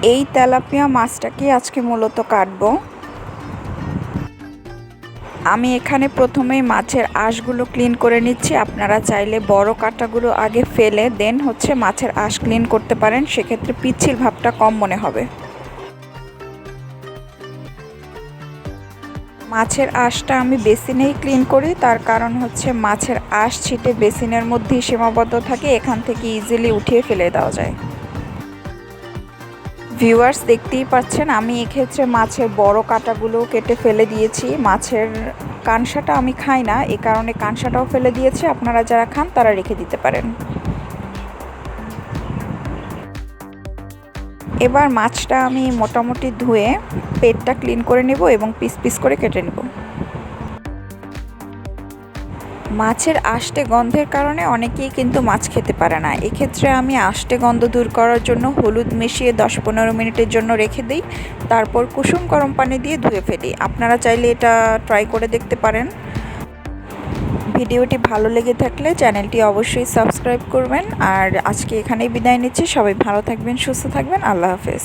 এই তেলাপিয়া মাছটাকে আজকে মূলত কাটবো। আমি এখানে প্রথমেই মাছের আঁশগুলো ক্লিন করে নিচ্ছি। আপনারা চাইলে বড় কাঁটাগুলো আগে ফেলে দেন মাছের আঁশ ক্লিন করতে পারেন, সেক্ষেত্রে পিচ্ছিল ভাবটা কম মনে হবে। মাছের আঁশটা আমি বেসিনেই ক্লিন করি, তার কারণ মাছের আঁশ ছিটে বেসিনের মধ্যেই সীমাবদ্ধ থাকে, এখান থেকে ইজিলি উঠিয়ে ফেলে দেওয়া যায়। ভিউয়ার্স, দেখতেই পাচ্ছেন আমি এক্ষেত্রে মাছের বড় কাঁটাগুলো কেটে ফেলে দিয়েছি। মাছের কানসাটা আমি খাই না, এই কারণে কানসাটাও ফেলে দিয়েছি। আপনারা যারা খান তারা রেখে দিতে পারেন। এবার মাছটা আমি মোটামুটি ধুয়ে পেটটা ক্লিন করে নেব এবং পিস পিস করে কেটে নেব। মাছের আষ্টে গন্ধের কারণে অনেকেই কিন্তু মাছ খেতে পারে না। এক্ষেত্রে আমি আষ্টে গন্ধ দূর করার জন্য হলুদ মিশিয়ে 10-15 মিনিটের জন্য রেখে দিই, তারপর কুসুম গরম পানি দিয়ে ধুয়ে ফেলি। আপনারা চাইলে এটা ট্রাই করে দেখতে পারেন। ভিডিওটি ভালো লেগে থাকলে চ্যানেলটি অবশ্যই সাবস্ক্রাইব করবেন। আর আজকে এখানেই বিদায় নিচ্ছি। সবাই ভালো থাকবেন, সুস্থ থাকবেন। আল্লাহ হাফেজ।